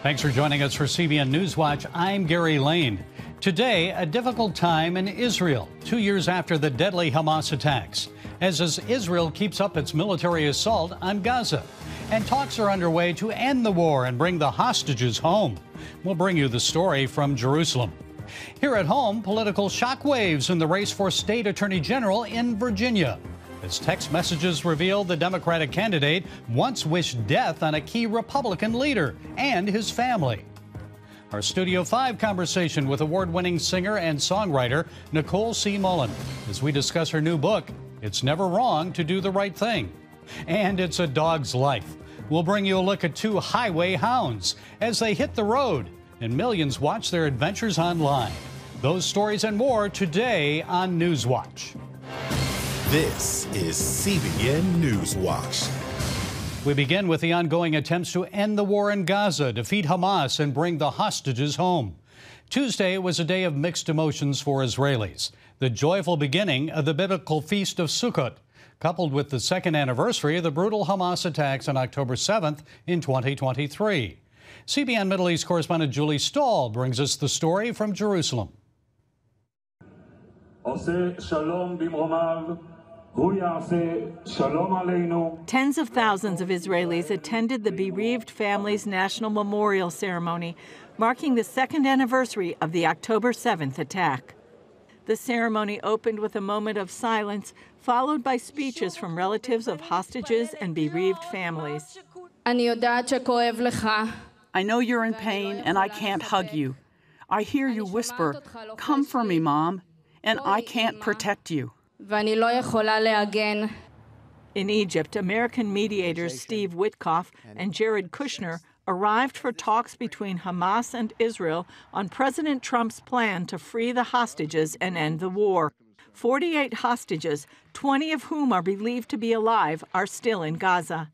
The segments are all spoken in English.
Thanks for joining us for CBN NewsWatch. I'm Gary Lane. Today, a difficult time in Israel, 2 years after the deadly Hamas attacks, as Israel keeps up its military assault on Gaza. And talks are underway to end the war and bring the hostages home. We'll bring you the story from Jerusalem. Here at home, political shockwaves in the race for state attorney general in Virginia, as text messages reveal the Democratic candidate once wished death on a key Republican leader and his family. Our Studio 5 conversation with award-winning singer and songwriter Nicole C. Mullen as we discuss her new book, It's Never Wrong to Do the Right Thing. And it's a dog's life. We'll bring you a look at two highway hounds as they hit the road, and millions watch their adventures online. Those stories and more today on NewsWatch. This is CBN NewsWatch. We begin with the ongoing attempts to end the war in Gaza, defeat Hamas, and bring the hostages home. Tuesday was a day of mixed emotions for Israelis, the joyful beginning of the biblical feast of Sukkot, coupled with the second anniversary of the brutal Hamas attacks on October 7th in 2023. CBN Middle East correspondent Julie Stahl brings us the story from Jerusalem. Tens of thousands of Israelis attended the bereaved families' national memorial ceremony, marking the second anniversary of the October 7th attack. The ceremony opened with a moment of silence, followed by speeches from relatives of hostages and bereaved families. I know you're in pain and I can't hug you. I hear you whisper, "Come for me, Mom," and I can't protect you. In Egypt, American mediators Steve Witkoff and Jared Kushner arrived for talks between Hamas and Israel on President Trump's plan to free the hostages and end the war. 48 hostages, 20 of whom are believed to be alive, are still in Gaza.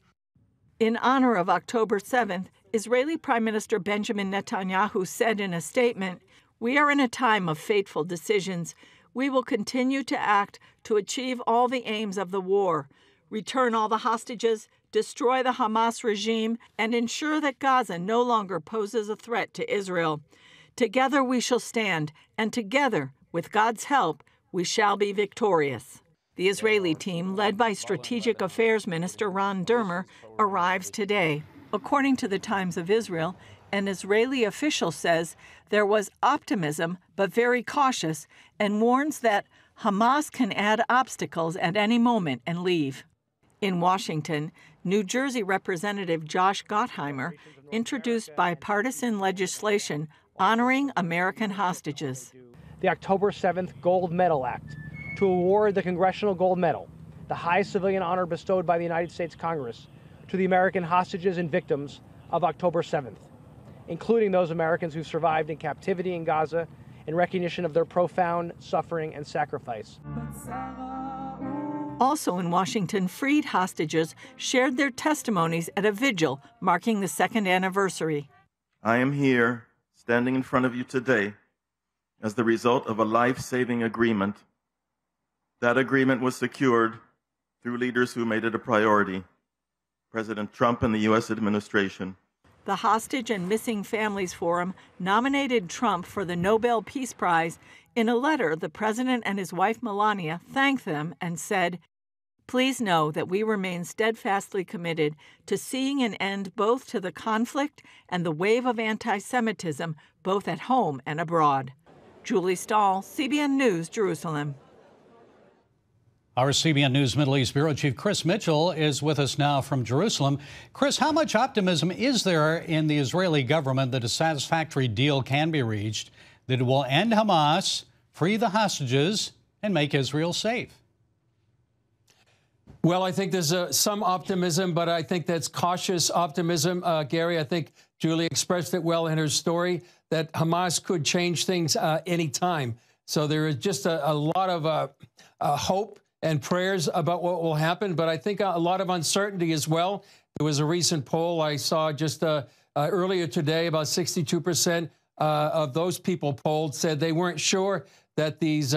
In honor of October 7th, Israeli Prime Minister Benjamin Netanyahu said in a statement, "We are in a time of fateful decisions. We will continue to act to achieve all the aims of the war, return all the hostages, destroy the Hamas regime, and ensure that Gaza no longer poses a threat to Israel. Together we shall stand, and together, with God's help, we shall be victorious." The Israeli team, led by Strategic Affairs Minister Ron Dermer, arrives today. According to the Times of Israel, an Israeli official says there was optimism but very cautious and warns that Hamas can add obstacles at any moment and leave. In Washington, New Jersey Representative Josh Gottheimer introduced bipartisan legislation honoring American hostages. The October 7th Gold Medal Act to award the Congressional Gold Medal, the highest civilian honor bestowed by the United States Congress, to the American hostages and victims of October 7th, including those Americans who survived in captivity in Gaza, in recognition of their profound suffering and sacrifice. Also in Washington, freed hostages shared their testimonies at a vigil marking the second anniversary. I am here, standing in front of you today, as the result of a life-saving agreement. That agreement was secured through leaders who made it a priority, President Trump and the U.S. administration. The Hostage and Missing Families Forum nominated Trump for the Nobel Peace Prize. In a letter, the president and his wife Melania thanked them and said, "Please know that we remain steadfastly committed to seeing an end both to the conflict and the wave of anti-Semitism, both at home and abroad." Julie Stahl, CBN News, Jerusalem. Our CBN News Middle East Bureau Chief Chris Mitchell is with us now from Jerusalem. Chris, how much optimism is there in the Israeli government that a satisfactory deal can be reached, that it will end Hamas, free the hostages, and make Israel safe? Well, I think there's some optimism, but I think that's cautious optimism. Gary, I think Julie expressed it well in her story, that Hamas could change things any time. So there is just a lot of hope and prayers about what will happen, but I think a lot of uncertainty as well. There was a recent poll I saw just earlier today, about 62% of those people polled said they weren't sure that these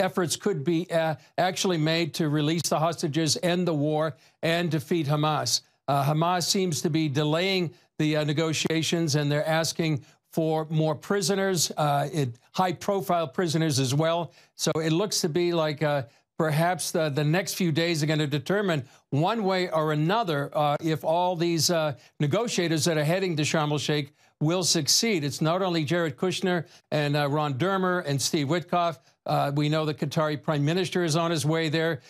efforts could be actually made to release the hostages, end the war, and defeat Hamas. Hamas seems to be delaying the negotiations, and they're asking for more prisoners, high-profile prisoners as well. So it looks to be like perhaps the next few days are going to determine one way or another if all these negotiators that are heading to Sharm el-Sheikh will succeed. It's not only Jared Kushner and Ron Dermer and Steve Witkoff. We know the Qatari Prime Minister is on his way there.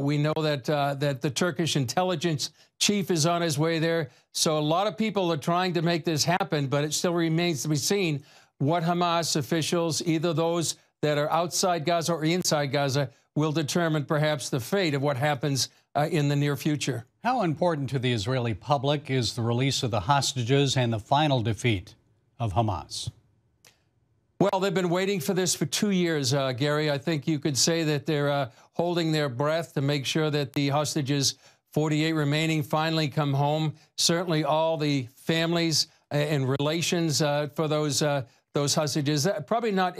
We know that the Turkish intelligence chief is on his way there. So a lot of people are trying to make this happen, but it still remains to be seen what Hamas officials, either those that are outside Gaza or inside Gaza, will determine perhaps the fate of what happens in the near future. How important to the Israeli public is the release of the hostages and the final defeat of Hamas? Well, they've been waiting for this for 2 years, Gary. I think you could say that they're holding their breath to make sure that the hostages, 48 remaining, finally come home. Certainly all the families and relations for those hostages. Probably not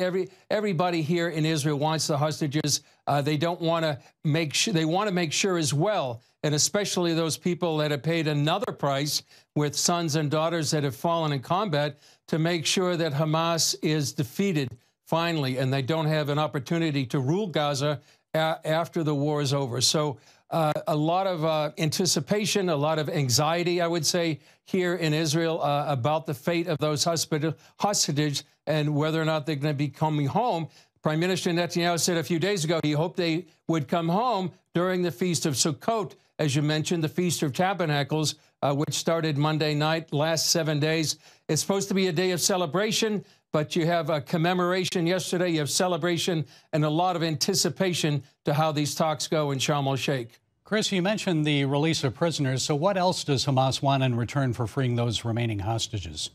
everybody here in Israel wants the hostages. They don't want to make sure. They want to make sure as well, and especially those people that have paid another price with sons and daughters that have fallen in combat, to make sure that Hamas is defeated finally, and they don't have an opportunity to rule Gaza after the war is over. So a lot of anticipation, a lot of anxiety, I would say, here in Israel about the fate of those hostages and whether or not they're going to be coming home. Prime Minister Netanyahu said a few days ago he hoped they would come home during the Feast of Sukkot, as you mentioned, the Feast of Tabernacles, which started Monday night, last 7 days. It's supposed to be a day of celebration, but you have a commemoration yesterday, you have celebration, and a lot of anticipation to how these talks go in Sharm el-Sheikh. Chris, you mentioned the release of prisoners. So what else does Hamas want in return for freeing those remaining hostages?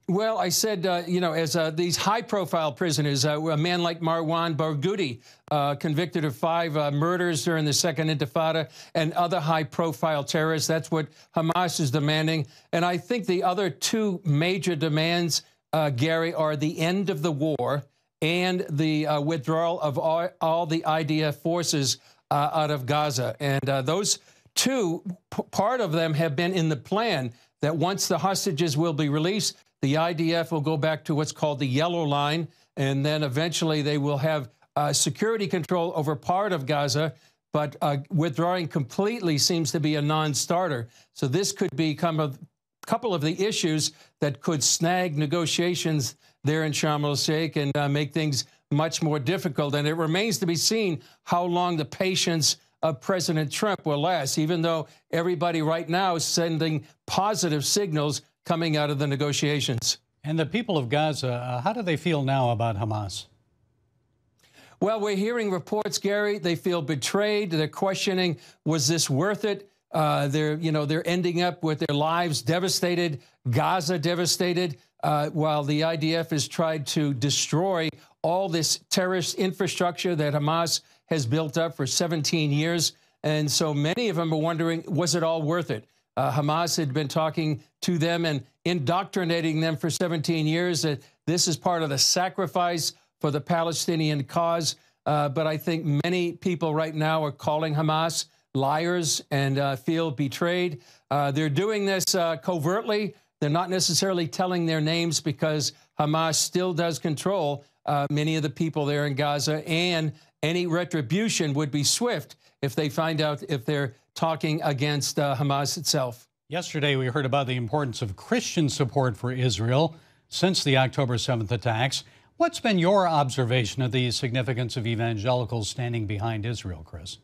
Well, I said, as these high-profile prisoners, a man like Marwan Barghouti, convicted of 5 murders during the Second Intifada, and other high-profile terrorists. That's what Hamas is demanding. And I think the other 2 major demands, Gary, are the end of the war and the withdrawal of all the IDF forces out of Gaza. And those 2, part of them have been in the plan that once the hostages will be released, the IDF will go back to what's called the yellow line, and then eventually they will have security control over part of Gaza, but withdrawing completely seems to be a non-starter. So this could become a couple of the issues that could snag negotiations there in Sharm el-Sheikh and make things much more difficult. And it remains to be seen how long the patience of President Trump will last, even though everybody right now is sending positive signals coming out of the negotiations. And the people of Gaza, how do they feel now about Hamas? Well, we're hearing reports, Gary. They feel betrayed. They're questioning, was this worth it? They're ending up with their lives devastated, Gaza devastated, while the IDF has tried to destroy all this terrorist infrastructure that Hamas has built up for 17 years. And so many of them are wondering, was it all worth it? Hamas had been talking to them and indoctrinating them for 17 years. That this is part of the sacrifice for the Palestinian cause. But I think many people right now are calling Hamas liars and feel betrayed. They're doing this covertly. They're not necessarily telling their names because Hamas still does control many of the people there in Gaza, and any retribution would be swift if they find out if they're talking against Hamas itself. Yesterday, we heard about the importance of Christian support for Israel since the October 7th attacks. What's been your observation of the significance of evangelicals standing behind Israel, Chris?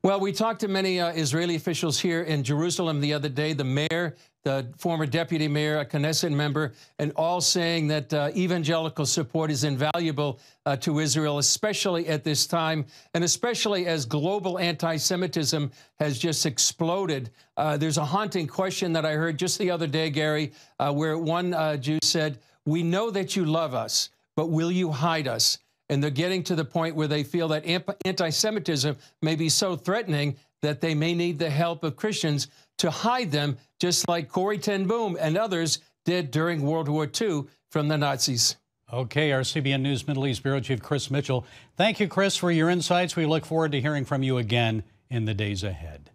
Well, we talked to many Israeli officials here in Jerusalem the other day, the mayor, the former deputy mayor, a Knesset member, and all saying that evangelical support is invaluable to Israel, especially at this time, and especially as global anti-Semitism has just exploded. There's a haunting question that I heard just the other day, Gary, where one Jew said, "We know that you love us, but will you hide us?" And they're getting to the point where they feel that anti-Semitism may be so threatening that they may need the help of Christians to hide them, just like Corrie ten Boom and others did during World War II from the Nazis. Okay, our CBN News Middle East Bureau Chief Chris Mitchell. Thank you, Chris, for your insights. We look forward to hearing from you again in the days ahead.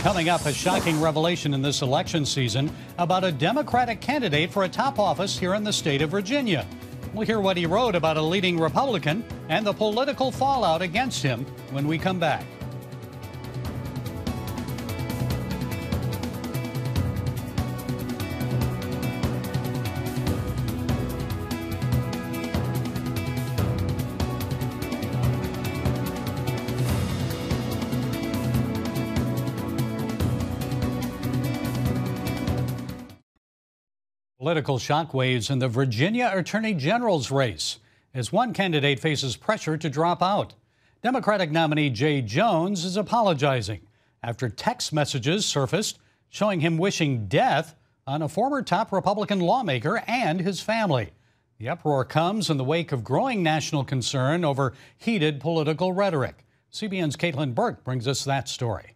Coming up, a shocking revelation in this election season about a Democratic candidate for a top office here in the state of Virginia. We'll hear what he wrote about a leading Republican and the political fallout against him when we come back. Political shockwaves in the Virginia Attorney General's race as one candidate faces pressure to drop out. Democratic nominee Jay Jones is apologizing after text messages surfaced showing him wishing death on a former top Republican lawmaker and his family. The uproar comes in the wake of growing national concern over heated political rhetoric. CBN's Caitlin Burke brings us that story.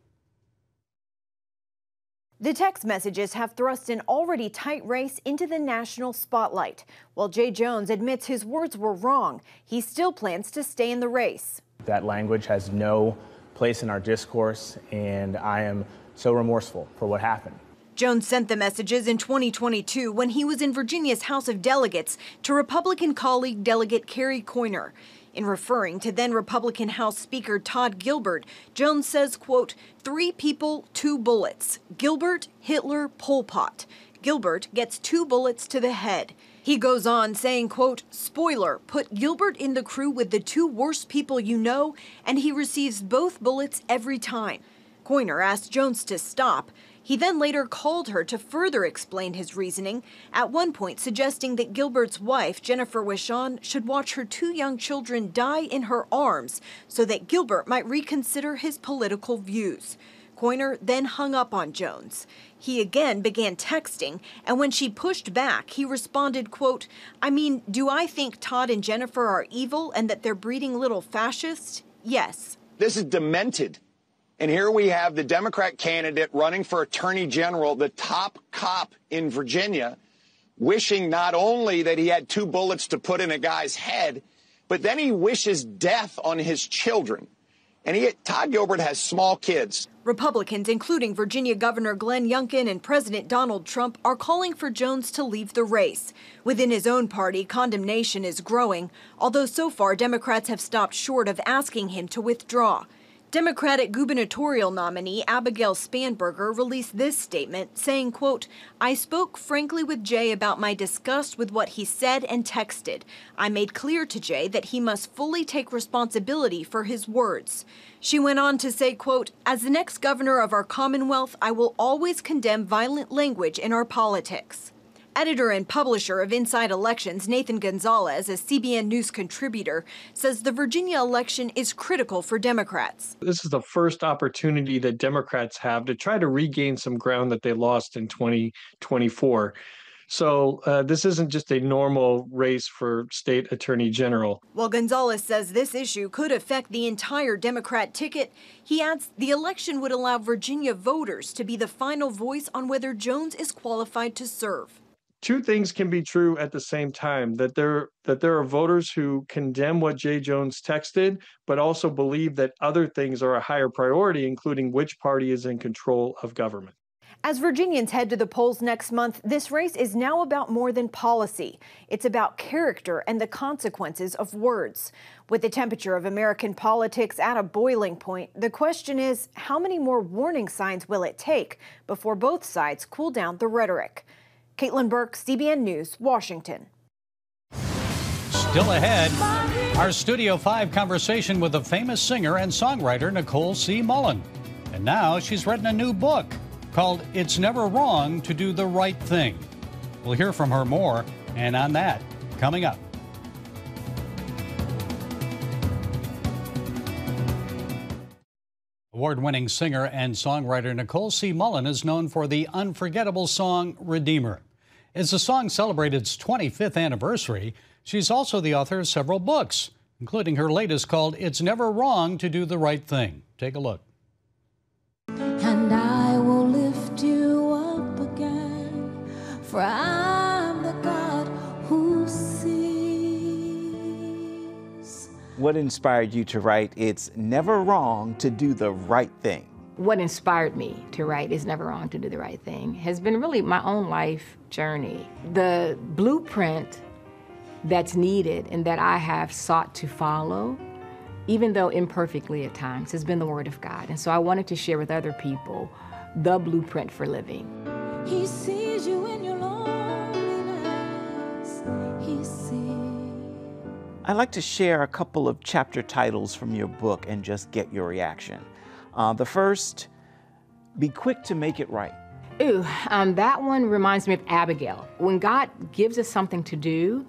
The text messages have thrust an already tight race into the national spotlight. While Jay Jones admits his words were wrong, he still plans to stay in the race. That language has no place in our discourse, and I am so remorseful for what happened. Jones sent the messages in 2022 when he was in Virginia's House of Delegates to Republican colleague Delegate Kerry Coyner. In referring to then Republican House Speaker Todd Gilbert, Jones says, quote, 3 people, 2 bullets. Gilbert, Hitler, Pol Pot. Gilbert gets 2 bullets to the head. He goes on saying, quote, spoiler, put Gilbert in the crew with the 2 worst people you know, and he receives both bullets every time. Coyner asked Jones to stop. He then later called her to further explain his reasoning, at one point suggesting that Gilbert's wife, Jennifer Wishon, should watch her 2 young children die in her arms so that Gilbert might reconsider his political views. Coyner then hung up on Jones. He again began texting, and when she pushed back, he responded, quote, I mean, do I think Todd and Jennifer are evil and that they're breeding little fascists? Yes. This is demented. And here we have the Democrat candidate running for Attorney General, the top cop in Virginia, wishing not only that he had 2 bullets to put in a guy's head, but then he wishes death on his children. And Todd Gilbert has small kids. Republicans, including Virginia Governor Glenn Youngkin and President Donald Trump, are calling for Jones to leave the race. Within his own party, condemnation is growing, although so far Democrats have stopped short of asking him to withdraw. Democratic gubernatorial nominee Abigail Spanberger released this statement saying, quote, I spoke frankly with Jay about my disgust with what he said and texted. I made clear to Jay that he must fully take responsibility for his words. She went on to say, quote, as the next governor of our Commonwealth, I will always condemn violent language in our politics. Editor and publisher of Inside Elections, Nathan Gonzalez, a CBN News contributor, says the Virginia election is critical for Democrats. This is the first opportunity that Democrats have to try to regain some ground that they lost in 2024. So this isn't just a normal race for state attorney general. While Gonzalez says this issue could affect the entire Democrat ticket, he adds the election would allow Virginia voters to be the final voice on whether Jones is qualified to serve. 2 things can be true at the same time, that there are voters who condemn what Jay Jones texted, but also believe that other things are a higher priority, including which party is in control of government. As Virginians head to the polls next month, this race is now about more than policy. It's about character and the consequences of words. With the temperature of American politics at a boiling point, the question is, how many more warning signs will it take before both sides cool down the rhetoric? Caitlin Burke, CBN News, Washington. Still ahead, our Studio 5 conversation with the famous singer and songwriter Nicole C. Mullen. And now she's written a new book called It's Never Wrong to Do the Right Thing. We'll hear from her more, and on that, coming up. Award-winning singer and songwriter Nicole C. Mullen is known for the unforgettable song Redeemer. As the song celebrates its 25th anniversary, she's also the author of several books, including her latest called It's Never Wrong to Do the Right Thing. Take a look. And I will lift you up again, for I'm the God who sees. What inspired you to write It's Never Wrong to Do the Right Thing? what inspired me to write It's Never Wrong to Do the Right Thing has been really my own life journey. The blueprint that's needed and that I have sought to follow, even though imperfectly at times, has been the Word of God. And so I wanted to share with other people the blueprint for living. He sees you in your loneliness. He sees. I'd like to share a couple of chapter titles from your book and just get your reaction. The first, Be Quick to Make It Right. Ooh, that one reminds me of Abigail. When God gives us something to do,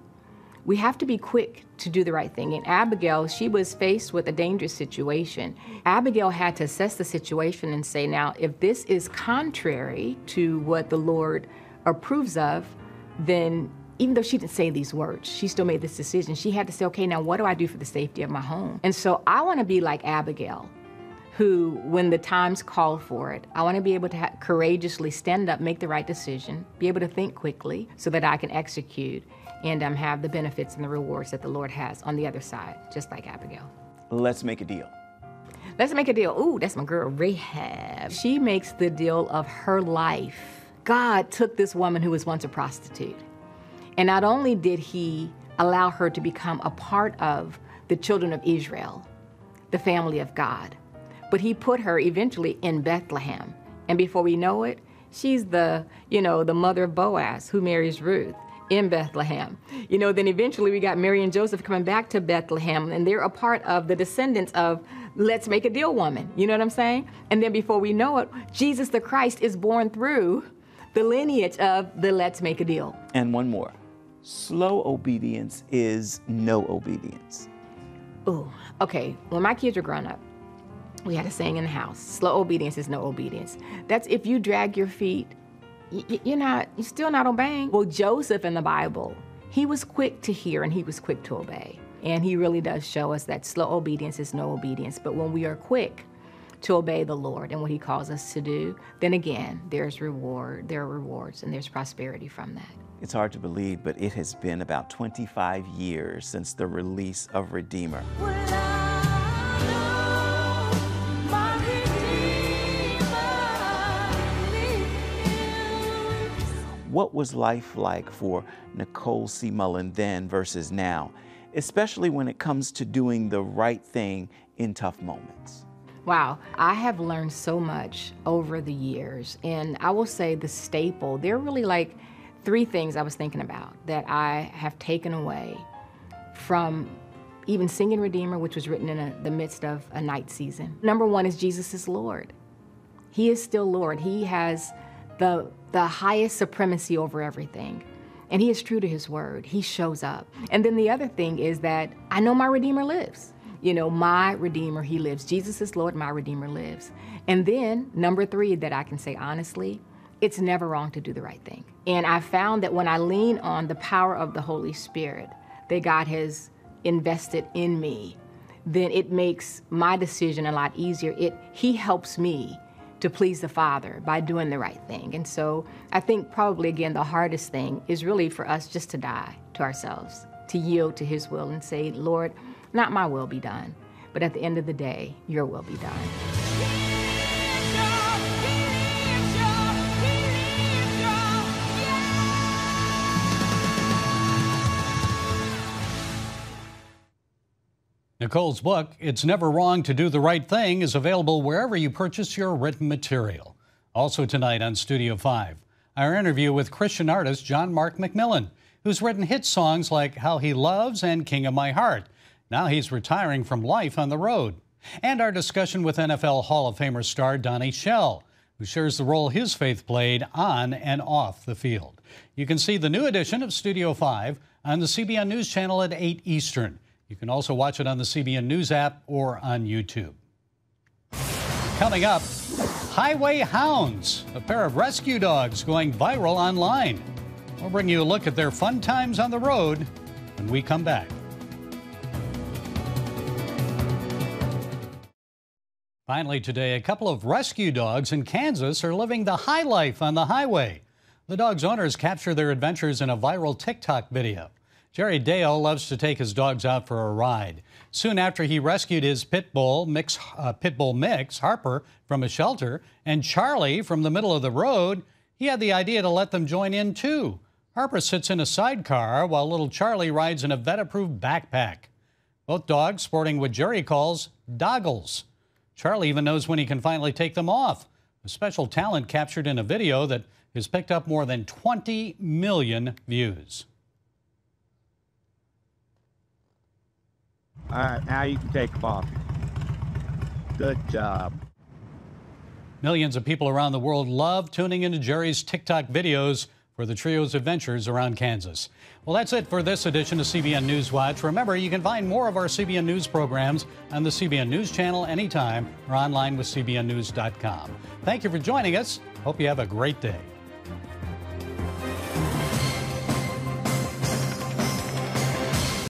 we have to be quick to do the right thing. And Abigail, she was faced with a dangerous situation. Abigail had to assess the situation and say, now, if this is contrary to what the Lord approves of, then even though she didn't say these words, she still made this decision. She had to say, okay, now what do I do for the safety of my home? And so I want to be like Abigail, who, when the times call for it, I want to be able to courageously stand up, make the right decision, be able to think quickly so that I can execute and have the benefits and the rewards that the Lord has on the other side, just like Abigail. Let's make a deal. Let's make a deal. Ooh, that's my girl, Rahab. She makes the deal of her life. God took this woman who was once a prostitute, and not only did he allow her to become a part of the children of Israel, the family of God, but he put her eventually in Bethlehem. And before we know it, she's the mother of Boaz, who marries Ruth in Bethlehem. Then eventually we got Mary and Joseph coming back to Bethlehem, and they're a part of the descendants of Let's Make a Deal woman. You know what I'm saying? And then before we know it, Jesus the Christ is born through the lineage of the Let's Make a Deal. And one more. Slow obedience is no obedience. Ooh, okay. When my kids were growing up, we had a saying in the house, slow obedience is no obedience. That's if you drag your feet, you're still not obeying. Well, Joseph in the Bible, he was quick to hear and he was quick to obey. And he really does show us that slow obedience is no obedience. But when we are quick to obey the Lord and what he calls us to do, then again, there are rewards and there's prosperity from that. It's hard to believe, but it has been about 25 years since the release of Redeemer. What was life like for Nicole C. Mullen then versus now, especially when it comes to doing the right thing in tough moments? Wow, I have learned so much over the years, and I will say the staple, there are really like 3 things I was thinking about that I have taken away from even singing Redeemer, which was written in the midst of a night season. Number 1 is Jesus is Lord. He is still Lord. He has the highest supremacy over everything. And he is true to his word. He shows up. And then the other thing is that I know my Redeemer lives. My Redeemer, he lives. Jesus is Lord, my Redeemer lives. And then number 3 that I can say honestly, it's never wrong to do the right thing. And I found that when I lean on the power of the Holy Spirit that God has invested in me, then it makes my decision a lot easier. He helps me to please the Father by doing the right thing. And so I think probably, again, the hardest thing is really for us just to die to ourselves, to yield to his will and say, Lord, not my will be done, but at the end of the day, your will be done. Nicole's book, It's Never Wrong to Do the Right Thing, is available wherever you purchase your written material. Also tonight on Studio 5, our interview with Christian artist John Mark McMillan, who's written hit songs like How He Loves and King of My Heart. Now he's retiring from life on the road. And our discussion with NFL Hall of Famer star Donnie Shell, who shares the role his faith played on and off the field. You can see the new edition of Studio 5 on the CBN News Channel at 8 Eastern. You can also watch it on the CBN News app or on YouTube. Coming up, Highway Hounds, a pair of rescue dogs going viral online. We'll bring you a look at their fun times on the road when we come back. Finally today, a couple of rescue dogs in Kansas are living the high life on the highway. The dogs' owners capture their adventures in a viral TikTok video. Jerry Dale loves to take his dogs out for a ride. Soon after he rescued his pit bull mix, Harper, from a shelter, and Charlie from the middle of the road, he had the idea to let them join in too. Harper sits in a sidecar while little Charlie rides in a vet-approved backpack. Both dogs sporting what Jerry calls doggles. Charlie even knows when he can finally take them off. A special talent captured in a video that has picked up more than 20 million views. All right, now you can take them off. Good job. Millions of people around the world love tuning into Jerry's TikTok videos for the trio's adventures around Kansas. Well, that's it for this edition of CBN News Watch. Remember, you can find more of our CBN News programs on the CBN News channel anytime or online with cbnnews.com. Thank you for joining us. Hope you have a great day.